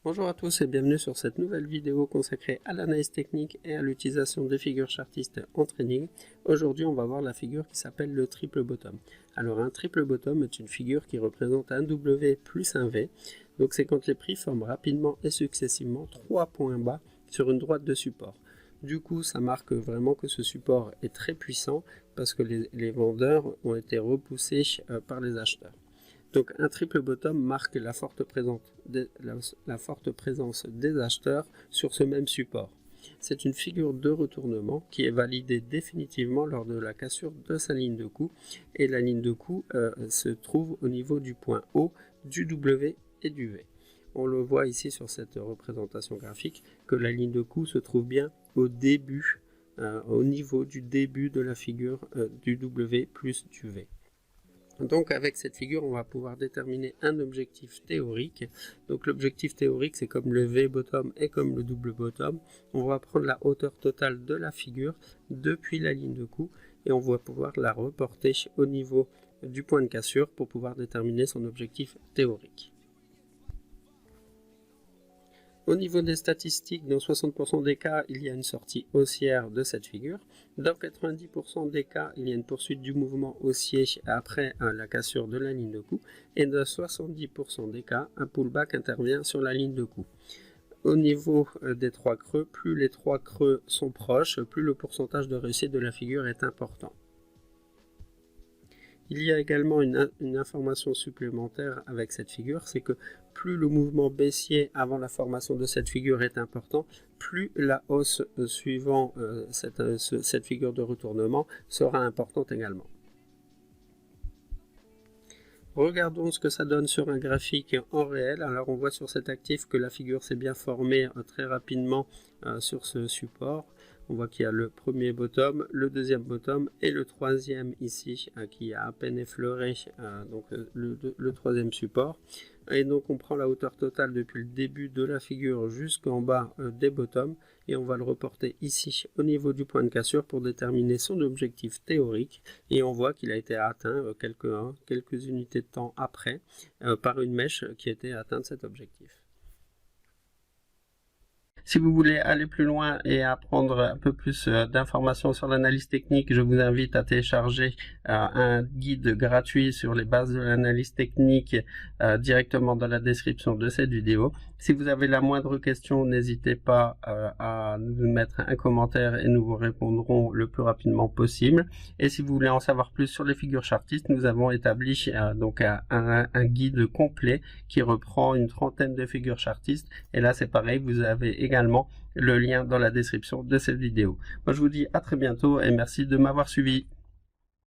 Bonjour à tous et bienvenue sur cette nouvelle vidéo consacrée à l'analyse technique et à l'utilisation des figures chartistes en training. Aujourd'hui, on va voir la figure qui s'appelle le triple bottom. Alors, un triple bottom est une figure qui représente un W plus un V. Donc, c'est quand les prix forment rapidement et successivement 3 points bas sur une droite de support. Du coup, ça marque vraiment que ce support est très puissant parce que les vendeurs ont été repoussés par les acheteurs. Donc un triple bottom marque la forte présence des acheteurs sur ce même support. C'est une figure de retournement qui est validée définitivement lors de la cassure de sa ligne de coup, et la ligne de coup se trouve au niveau du point O, du W et du V. On le voit ici sur cette représentation graphique que la ligne de coup se trouve bien au début, au niveau du début de la figure du W plus du V. Donc avec cette figure, on va pouvoir déterminer un objectif théorique. Donc l'objectif théorique, c'est comme le V-bottom et comme le double bottom. On va prendre la hauteur totale de la figure depuis la ligne de coup et on va pouvoir la reporter au niveau du point de cassure pour pouvoir déterminer son objectif théorique. Au niveau des statistiques, dans 60% des cas, il y a une sortie haussière de cette figure. Dans 90% des cas, il y a une poursuite du mouvement haussier après la cassure de la ligne de coup. Et dans 70% des cas, un pullback intervient sur la ligne de coup. Au niveau des trois creux, plus les trois creux sont proches, plus le pourcentage de réussite de la figure est important. Il y a également une information supplémentaire avec cette figure, c'est que plus le mouvement baissier avant la formation de cette figure est important, plus la hausse suivant cette figure de retournement sera importante également. Regardons ce que ça donne sur un graphique en réel. Alors on voit sur cet actif que la figure s'est bien formée très rapidement sur ce support. On voit qu'il y a le premier bottom, le deuxième bottom et le troisième ici qui a à peine effleuré le troisième support. Et donc on prend la hauteur totale depuis le début de la figure jusqu'en bas des bottoms et on va le reporter ici au niveau du point de cassure pour déterminer son objectif théorique. Et on voit qu'il a été atteint quelques unités de temps après par une mèche qui était atteinte cet objectif. Si vous voulez aller plus loin et apprendre un peu plus d'informations sur l'analyse technique, je vous invite à télécharger un guide gratuit sur les bases de l'analyse technique directement dans la description de cette vidéo. Si vous avez la moindre question, n'hésitez pas à nous mettre un commentaire et nous vous répondrons le plus rapidement possible. Et si vous voulez en savoir plus sur les figures chartistes, nous avons établi un guide complet qui reprend une trentaine de figures chartistes. Et là, c'est pareil, vous avez également le lien dans la description de cette vidéo. Moi, je vous dis à très bientôt et merci de m'avoir suivi.